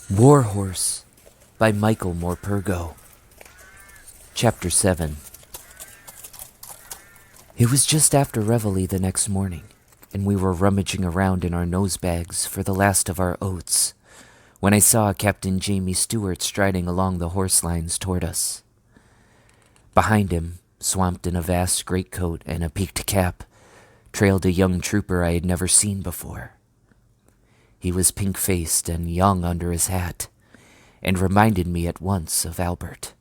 War Horse by Michael Morpurgo. Chapter 7. It was just after Reveille the next morning, and we were rummaging around in our nosebags for the last of our oats, when I saw Captain Jamie Stewart striding along the horse lines toward us. Behind him, swamped in a vast greatcoat and a peaked cap, trailed a young trooper I had never seen before. He was pink-faced and young under his hat, and reminded me at once of Albert.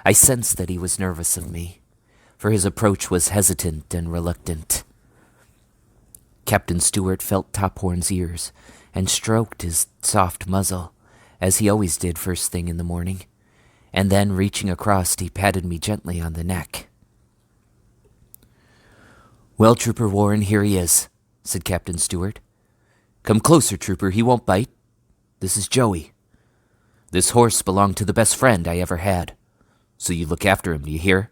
I sensed that he was nervous of me, for his approach was hesitant and reluctant. Captain Stewart felt Tophorn's ears and stroked his soft muzzle, as he always did first thing in the morning, and then, reaching across, he patted me gently on the neck. "Well, Trooper Warren, here he is," said Captain Stewart. "Come closer, Trooper, he won't bite. This is Joey. This horse belonged to the best friend I ever had, so you look after him, do you hear?"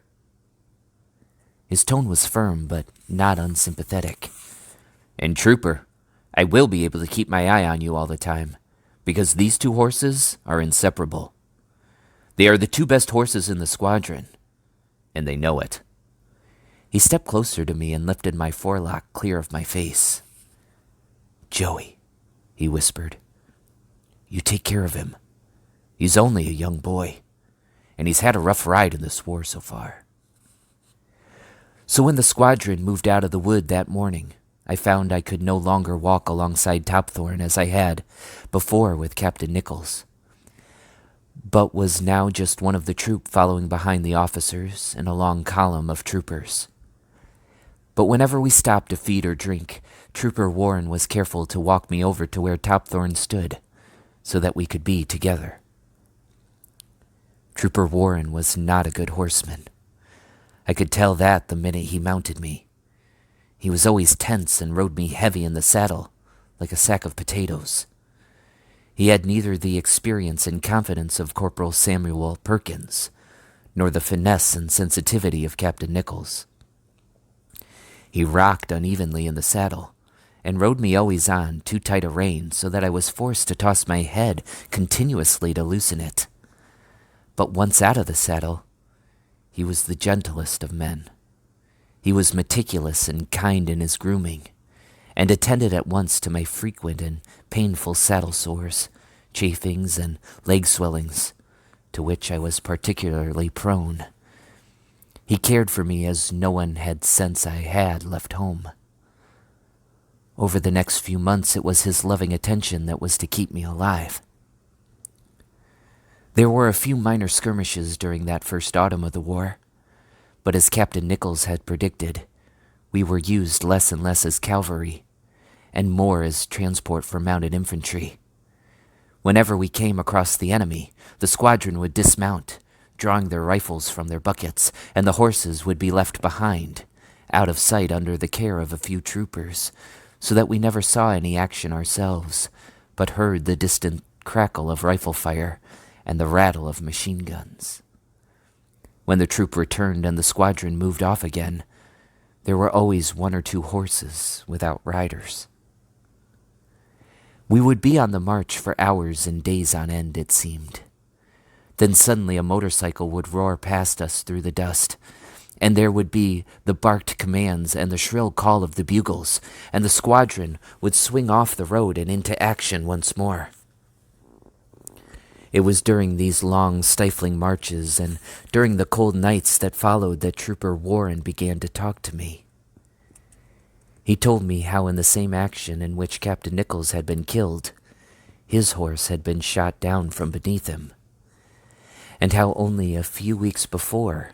His tone was firm, but not unsympathetic. "And Trooper, I will be able to keep my eye on you all the time, because these two horses are inseparable. They are the two best horses in the squadron, and they know it." He stepped closer to me and lifted my forelock clear of my face. "Joey," he whispered, "you take care of him. He's only a young boy, and he's had a rough ride in this war so far." So when the squadron moved out of the wood that morning, I found I could no longer walk alongside Topthorn as I had before with Captain Nichols, but was now just one of the troop following behind the officers in a long column of troopers. But whenever we stopped to feed or drink, Trooper Warren was careful to walk me over to where Topthorn stood, so that we could be together. Trooper Warren was not a good horseman. I could tell that the minute he mounted me. He was always tense and rode me heavy in the saddle, like a sack of potatoes. He had neither the experience and confidence of Corporal Samuel Perkins, nor the finesse and sensitivity of Captain Nichols. He rocked unevenly in the saddle, and rode me always on too tight a rein so that I was forced to toss my head continuously to loosen it. But once out of the saddle, he was the gentlest of men. He was meticulous and kind in his grooming, and attended at once to my frequent and painful saddle sores, chafings, and leg swellings, to which I was particularly prone. He cared for me as no one had since I had left home. Over the next few months, it was his loving attention that was to keep me alive. There were a few minor skirmishes during that first autumn of the war, but as Captain Nichols had predicted, we were used less and less as cavalry, and more as transport for mounted infantry. Whenever we came across the enemy, the squadron would dismount, drawing their rifles from their buckets, and the horses would be left behind, out of sight under the care of a few troopers, so that we never saw any action ourselves, but heard the distant crackle of rifle fire and the rattle of machine guns. When the troop returned and the squadron moved off again, there were always one or two horses without riders. We would be on the march for hours and days on end, it seemed. Then suddenly a motorcycle would roar past us through the dust, and there would be the barked commands and the shrill call of the bugles, and the squadron would swing off the road and into action once more. It was during these long, stifling marches and during the cold nights that followed that Trooper Warren began to talk to me. He told me how in the same action in which Captain Nichols had been killed, his horse had been shot down from beneath him, and how only a few weeks before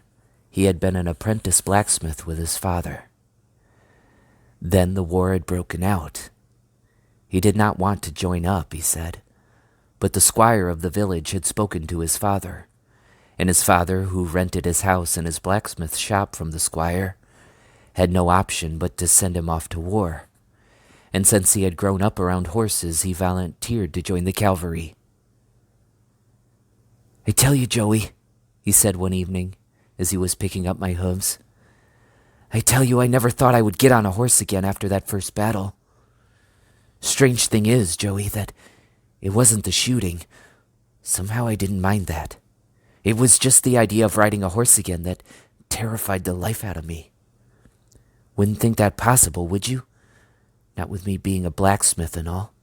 he had been an apprentice blacksmith with his father. Then the war had broken out. He did not want to join up, he said, but the squire of the village had spoken to his father, and his father, who rented his house and his blacksmith shop from the squire, had no option but to send him off to war, and since he had grown up around horses, he volunteered to join the cavalry. "I tell you, Joey," he said one evening, as he was picking up my hooves, "I tell you I never thought I would get on a horse again after that first battle. Strange thing is, Joey, that It wasn't the shooting. Somehow I didn't mind that. It was just the idea of riding a horse again that terrified the life out of me. Wouldn't think that possible, would you? Not with me being a blacksmith and all.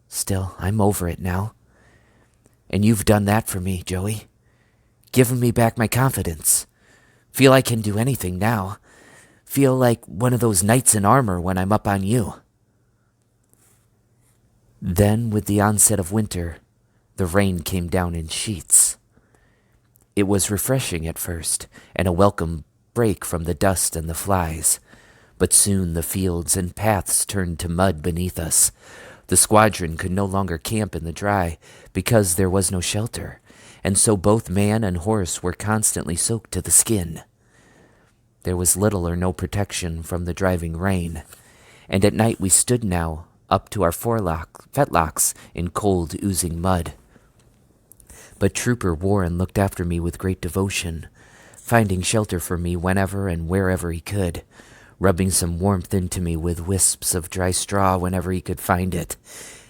Still, I'm over it now. And you've done that for me, Joey. Given me back my confidence. Feel I can do anything now. Feel like one of those knights in armor when I'm up on you. Then, with the onset of winter, the rain came down in sheets. It was refreshing at first, and a welcome break from the dust and the flies. But soon the fields and paths turned to mud beneath us. The squadron could no longer camp in the dry because there was no shelter, and so both man and horse were constantly soaked to the skin. There was little or no protection from the driving rain, and at night we stood now up to our fetlocks in cold, oozing mud. But Trooper Warren looked after me with great devotion, finding shelter for me whenever and wherever he could, rubbing some warmth into me with wisps of dry straw whenever he could find it,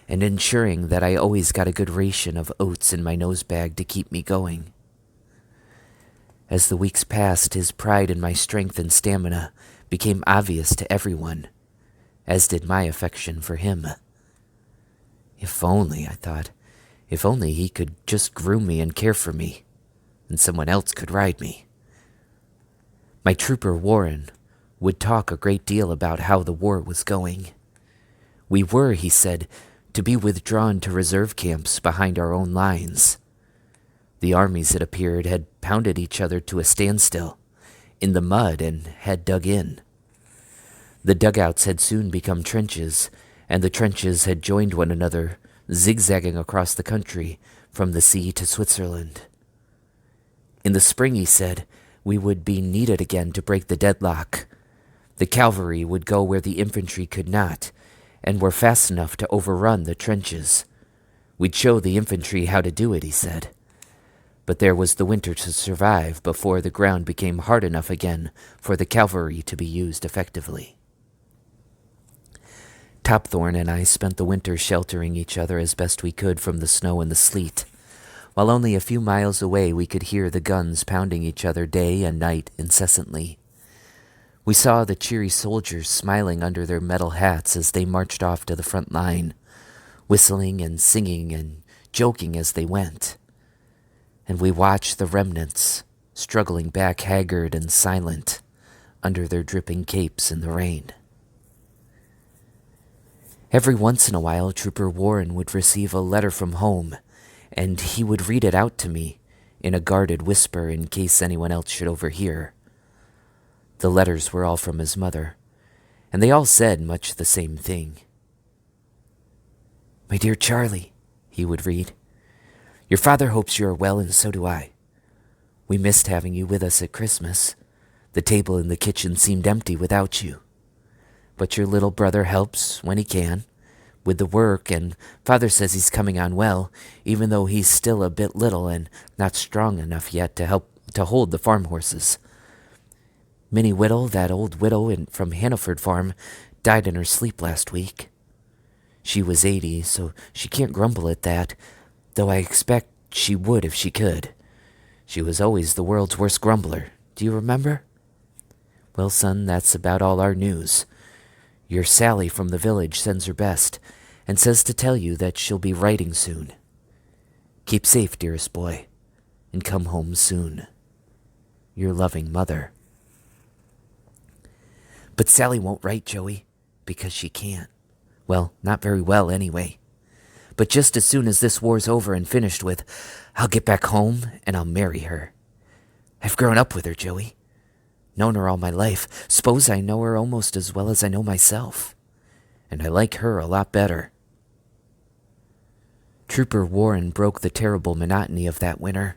and ensuring that I always got a good ration of oats in my nose bag to keep me going. As the weeks passed, his pride in my strength and stamina became obvious to everyone, as did my affection for him. If only, I thought, if only he could just groom me and care for me, and someone else could ride me. My trooper Warren would talk a great deal about how the war was going. We were, he said, to be withdrawn to reserve camps behind our own lines. The armies, it appeared, had pounded each other to a standstill in the mud and had dug in. The dugouts had soon become trenches, and the trenches had joined one another, zigzagging across the country from the sea to Switzerland. In the spring, he said, we would be needed again to break the deadlock. The cavalry would go where the infantry could not, and were fast enough to overrun the trenches. We'd show the infantry how to do it, he said. But there was the winter to survive before the ground became hard enough again for the cavalry to be used effectively. Topthorn and I spent the winter sheltering each other as best we could from the snow and the sleet. While only a few miles away we could hear the guns pounding each other day and night incessantly. We saw the cheery soldiers smiling under their metal hats as they marched off to the front line, whistling and singing and joking as they went. And we watched the remnants struggling back haggard and silent under their dripping capes in the rain. Every once in a while, Trooper Warren would receive a letter from home, and he would read it out to me in a guarded whisper in case anyone else should overhear. The letters were all from his mother, and they all said much the same thing. "My dear Charlie," he would read, "your father hopes you are well, and so do I. We missed having you with us at Christmas. The table in the kitchen seemed empty without you. But your little brother helps, when he can, with the work, and Father says he's coming on well, even though he's still a bit little and not strong enough yet to help to hold the farm horses. Minnie Whittle, that old widow from Hannaford Farm, died in her sleep last week. She was 80, so she can't grumble at that, though I expect she would if she could. She was always the world's worst grumbler. Do you remember? Well, son, that's about all our news. Your Sally from the village sends her best, and says to tell you that she'll be writing soon. Keep safe, dearest boy, and come home soon. Your loving mother." But Sally won't write, Joey, because she can't. Well, not very well anyway. But just as soon as this war's over and finished with, I'll get back home and I'll marry her. I've grown up with her, Joey. Known her all my life. Suppose I know her almost as well as I know myself. And I like her a lot better. Trooper Warren broke the terrible monotony of that winter.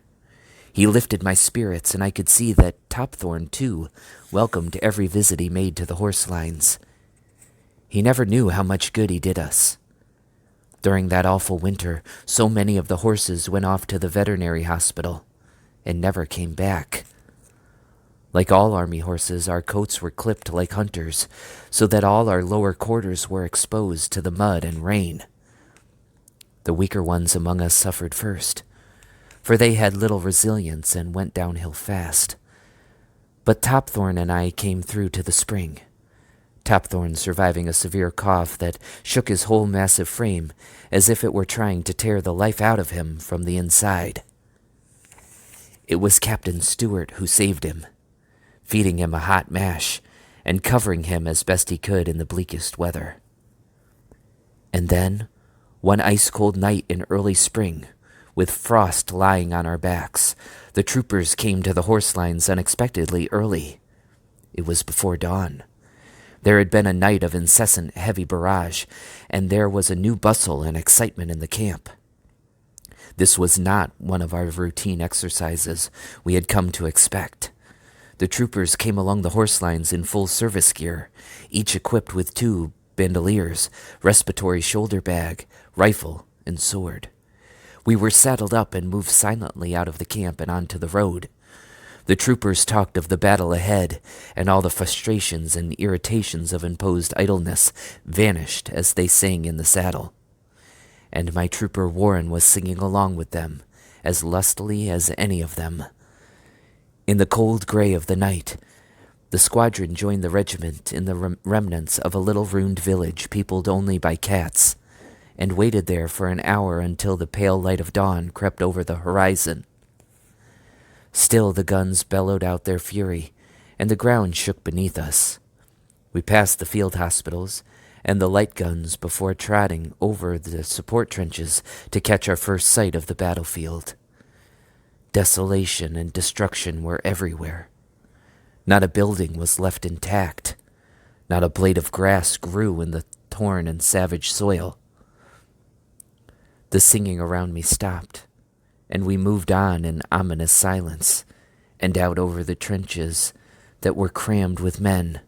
He lifted my spirits, and I could see that Topthorn, too, welcomed every visit he made to the horse lines. He never knew how much good he did us. During that awful winter, so many of the horses went off to the veterinary hospital and never came back. Like all army horses, our coats were clipped like hunters, so that all our lower quarters were exposed to the mud and rain. The weaker ones among us suffered first, for they had little resilience and went downhill fast. But Topthorn and I came through to the spring, Topthorn surviving a severe cough that shook his whole massive frame as if it were trying to tear the life out of him from the inside. It was Captain Stewart who saved him, feeding him a hot mash and covering him as best he could in the bleakest weather. And then, one ice-cold night in early spring, with frost lying on our backs, the troopers came to the horse lines unexpectedly early. It was before dawn. There had been a night of incessant heavy barrage, and there was a new bustle and excitement in the camp. This was not one of our routine exercises we had come to expect. The troopers came along the horse lines in full service gear, each equipped with 2 bandoliers, respiratory shoulder bag, rifle, and sword. We were saddled up and moved silently out of the camp and onto the road. The troopers talked of the battle ahead, and all the frustrations and irritations of imposed idleness vanished as they sang in the saddle. And my trooper Warren was singing along with them, as lustily as any of them. In the cold gray of the night, the squadron joined the regiment in the remnants of a little ruined village peopled only by cats, and waited there for an hour until the pale light of dawn crept over the horizon. Still the guns bellowed out their fury, and the ground shook beneath us. We passed the field hospitals and the light guns before trotting over the support trenches to catch our first sight of the battlefield. Desolation and destruction were everywhere. Not a building was left intact. Not a blade of grass grew in the torn and savage soil. The singing around me stopped, and we moved on in ominous silence, and out over the trenches that were crammed with men,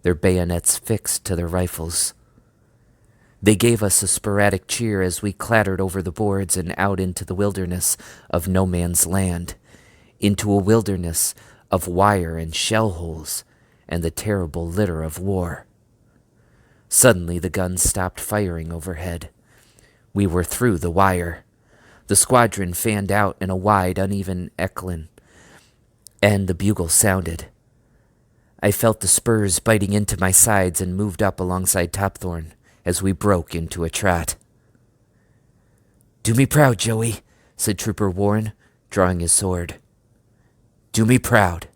their bayonets fixed to their rifles. They gave us a sporadic cheer as we clattered over the boards and out into the wilderness of no man's land, into a wilderness of wire and shell holes and the terrible litter of war. Suddenly the guns stopped firing overhead. We were through the wire. The squadron fanned out in a wide, uneven echelon, and the bugle sounded. I felt the spurs biting into my sides and moved up alongside Topthorn as we broke into a trot. "Do me proud, Joey," said Trooper Warren, drawing his sword. "Do me proud."